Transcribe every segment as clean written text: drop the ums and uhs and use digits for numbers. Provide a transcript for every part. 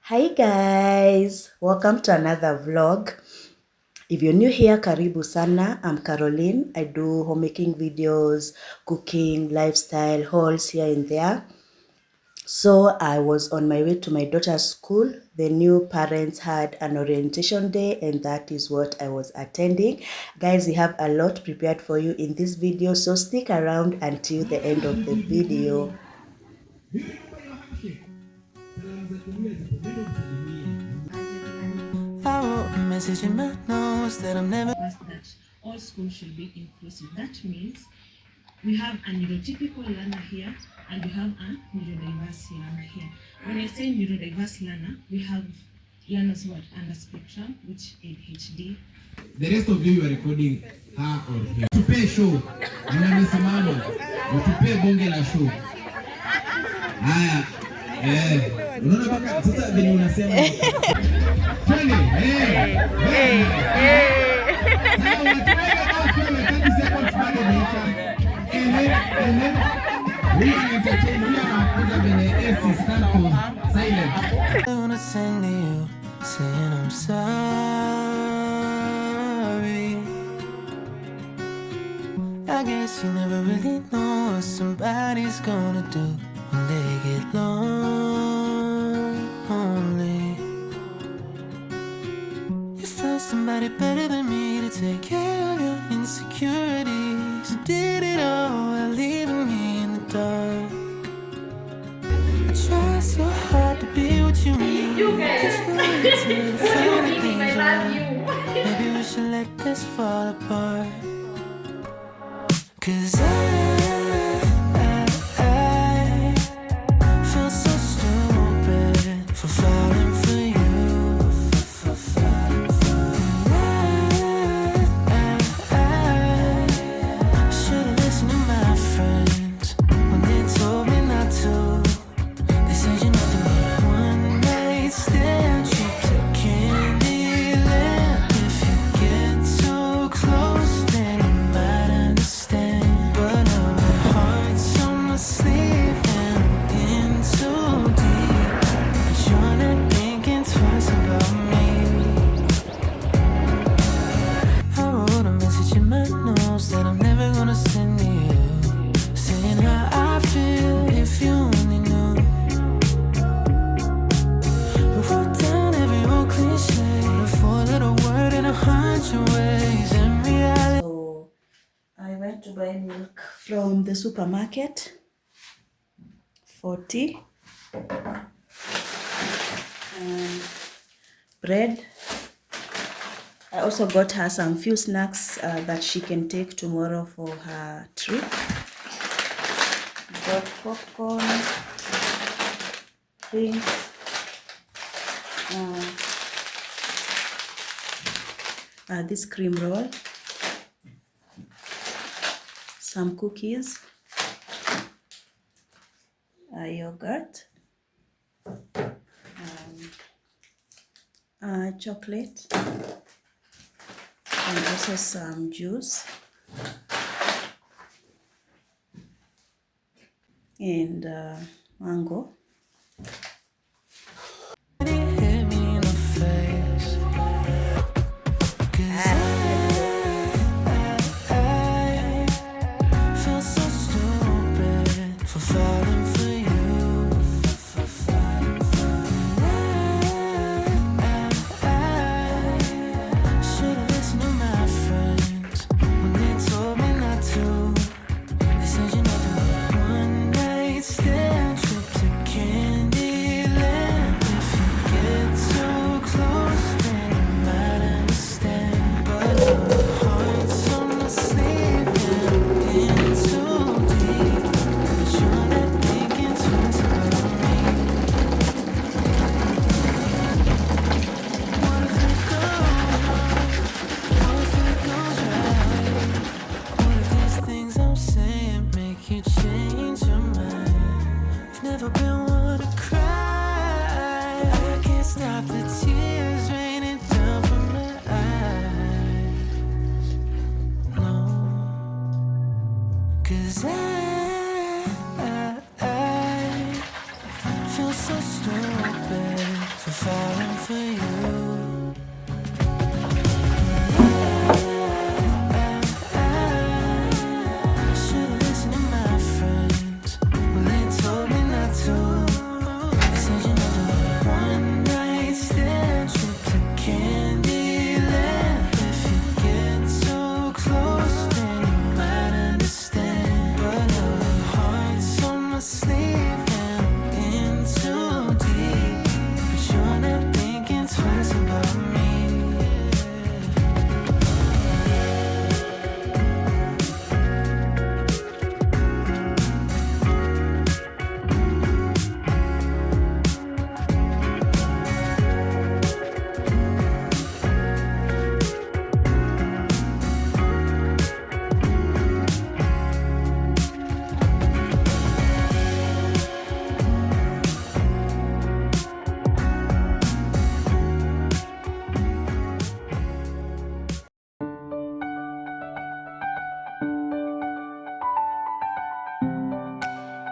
Hi guys, welcome to another vlog. If you're new here, karibu sana. I'm Caroline. I do homemaking videos, cooking, lifestyle, hauls here and there. So I was on my way to my daughter's school. The new parents had an orientation day and that is what I was attending. Guys, we have a lot prepared for you in this video, so stick around until the end of the video. I wrote a message in my notes that I'm never. That all schools should be inclusive. That means we have a neurotypical learner here and we have a neurodiverse learner here. When I say neurodiverse learner, we have learners what under spectrum, which ADHD. The rest of you are recording her or him. Tupe show, mnamesimama, utupe bonge la show. Haya, unaona kama sasa vile unasema. Twende, I wanna sing to you, saying I'm sorry. I guess you never really know what somebody's gonna do when they get lonely. You found somebody better than me to take care of your insecurities. You did it all while leaving me in the dark. I try so hard to be what you need. You guys, maybe we should let this fall apart. 'Cause I feel so stupid for falling for you. I should've listened to my friends when they told me not to. They said you're nothing but a one-night stand, trip to Candyland. If you get too close, then you might understand. But now my heart's on my sleeve and I'm in too deep. But you're not thinking twice about me. I wrote a message in my notes that I'm never gonna send to you, saying how I feel if you only knew. I wrote down every old cliche, a four-letter word in 100 ways. In reality, so I went to buy milk from the supermarket, 40, and bread. I also got her some few snacks that she can take tomorrow for her trip. Got popcorn, drinks, this cream roll, some cookies, yogurt, chocolate, and also some juice, and mango. Hit me in the face. 'Cause I feel so stupid for falling for you. Should've listened to my friends when they told me not to. They said you're nothing but a one-night stand, trip to for falling for you. I should've listened to my friends when they told me not to. They said you never want one night stand, trip to Candyland. If you get so close, then you might understand. But now my heart's on my sleeve and I'm in too deep. But you're not thinking twice about me.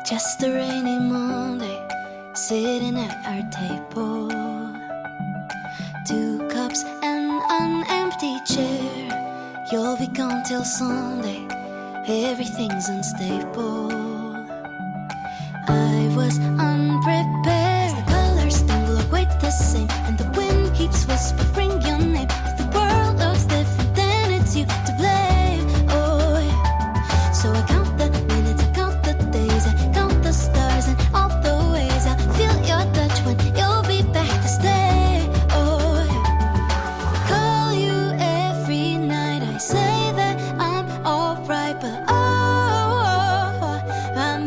Just a rainy Monday, sitting at our table. 2 cups and an empty chair. You'll be gone till Sunday, everything's unstable. I was unprepared. The colors don't look quite the same, and the wind keeps whispering your name. If the world looks different, then it's you to blame. Oh yeah. So I count the minutes, I count the days, I count the stars and all the ways I feel your touch when you'll be back to stay. Oh yeah. Call you every night, I say that I'm alright, but I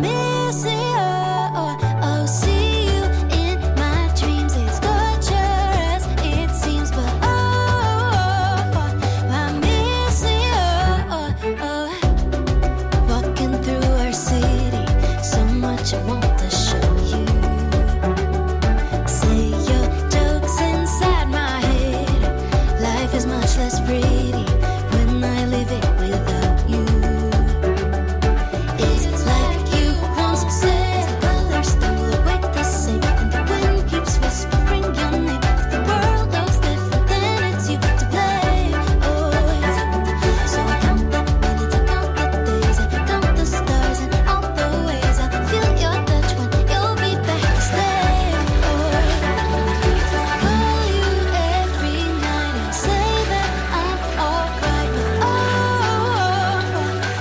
miss you. Oh, see you in my dreams. It's torture as it seems, but I miss you. Walking through our city, so much I want to show you. Say your jokes inside my head. Life is much less pretty when I live it without you. It's like you once said, the colors don't look quite the same, and the wind keeps whispering your name. If the world looks different, then it's you to blame. Oh yeah. So I count the minutes, I count the days, I count the stars and all the ways I feel your touch when you'll be back to stay. Oh yeah. Call you every night and say that I'm alright, but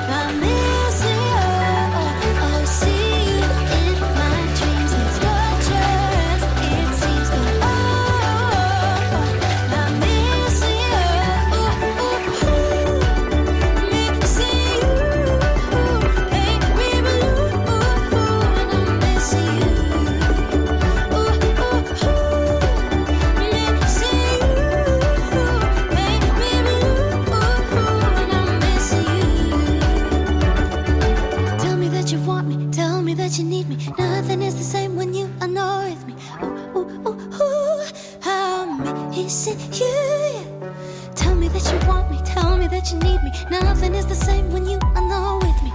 I miss you. Oh, see you in my dreams. It's torture as it seems, but I miss you. Miss you. Make me blue, and I miss you. Miss you. Make me blue, and I miss you. Tell me that you want me, tell me that you need me. Nothing is the same when you are not with me. I'm missing you. Tell me that you want me, tell me that you need me. Nothing is the same when you are not with me.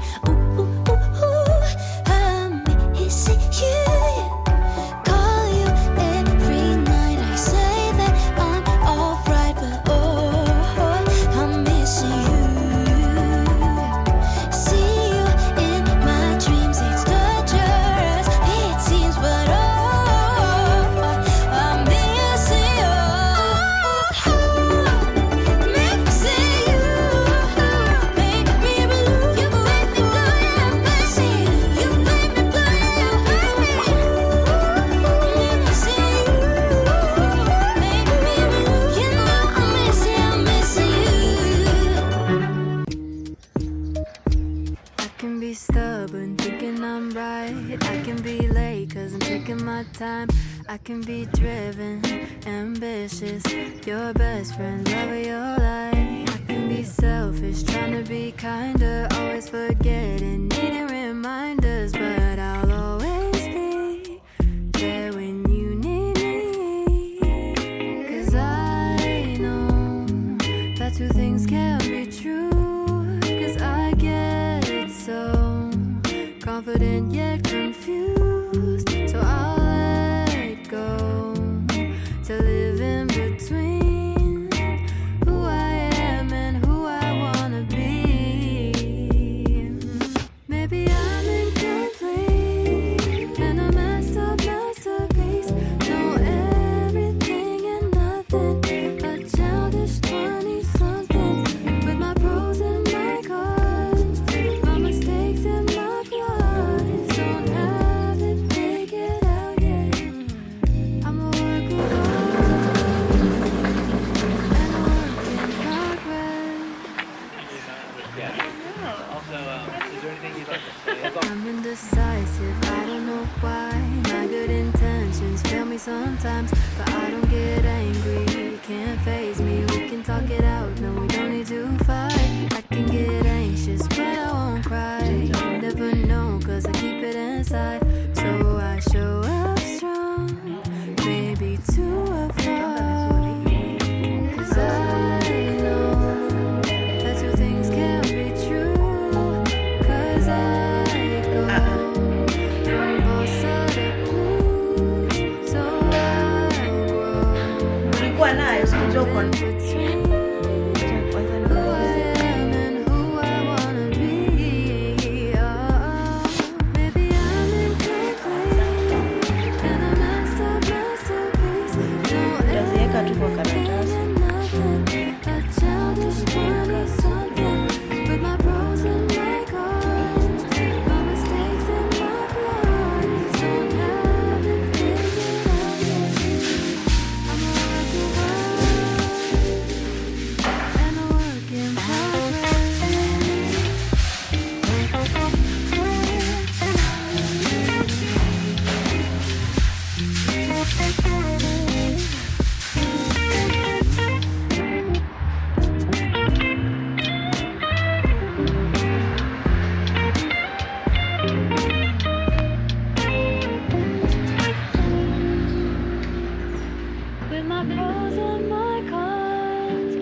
I'm missing you. Call you every night, I say that I'm alright, but I miss you. See you in my dreams. It's torture as it seems, but I miss you. Missing you. Make me blue. You make me blue. I'm missing you. You make me blue. Missing you. Make me blue. You know I'm missing you. I can be stubborn, thinking I'm right. I can be late, cause I'm taking my time. I can be driven, ambitious, your best friend, love of your life. I can be selfish, trying to be kinder, always forgetting, needing reminders. But I'll always be there when you need me. Cause I know that two things can't be true. Cause I get so confident yet confused. So I'll let go njoo kwa who I am and who I wanna be. Maybe I'm incomplete and a masterpiece. Utaziweka tu kwa karatasi. A childish 20-something with my pros and my cons, my mistakes and my flaws. Don't have it figured out yet. I'm a work of art and a work in progress. With my pros and my cons,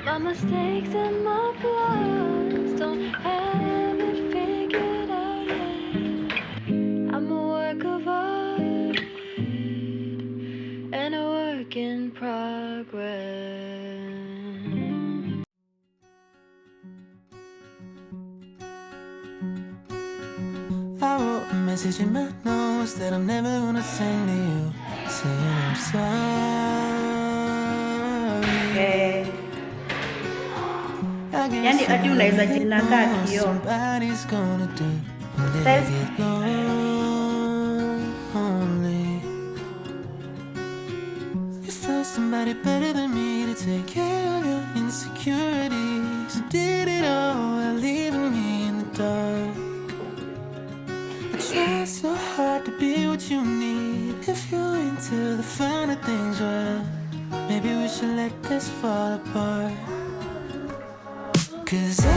my mistakes and my flaws, don't have it figured out yet. I'm a work of art and a work in progress. I wrote a message in my notes that I'm never gonna send to you, saying I'm sorry. I guess Yani hadi unaweza jinakaa what kioo. somebody's gonna do when they That's- get lonely. You found somebody better than me to take care of your insecurities. You did it all while leaving me in the dark. I try so hard to be what you need. If you're into the finer things, well, maybe we should let this fall apart. 'Cause I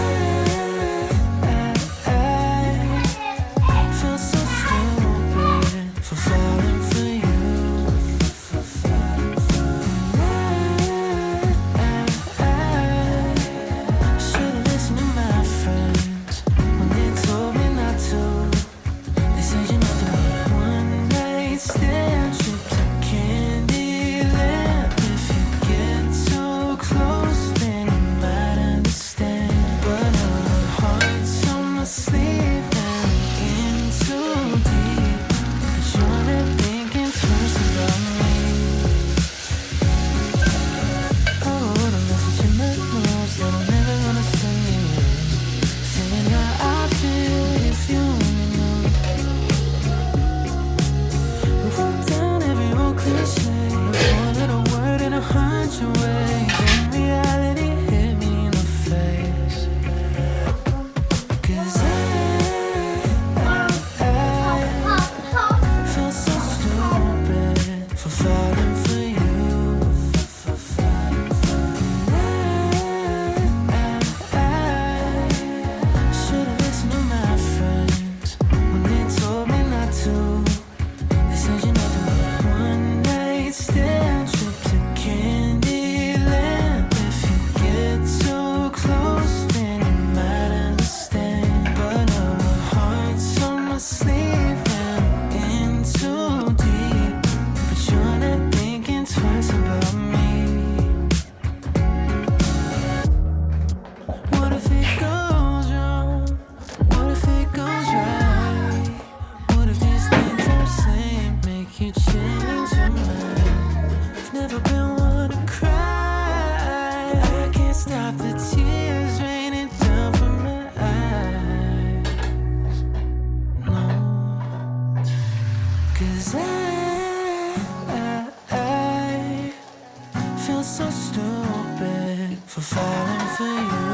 feel so stupid for falling for you. I should've listened to my friends when they told me not to. They said you never need a one night stand, trip to Candyland. If you get too close, then you might understand. But now my heart's on my sleeve and I'm in too deep. But you're not thinking twice about me. I wrote a message in my notes that I'm never gonna send to you, saying how I feel if you only knew. We wrote down every old cliche, one little word in 100 ways. Then reality hit me in the face. 'Cause I feel so stupid for falling for you. Should've listened to my friends when they told me not to. They said you never need a one night stand, trip to Candyland. If you get too close, then you might understand. But now my heart's on my sleeve and I'm in too deep. But you're not thinking twice about me. What if it goes wrong? What if it goes right? What if these things I'm saying make you change your mind? I've never been one to cry. I can't stop the tears raining down from my eyes. No, 'cause I feel so stupid for falling for you.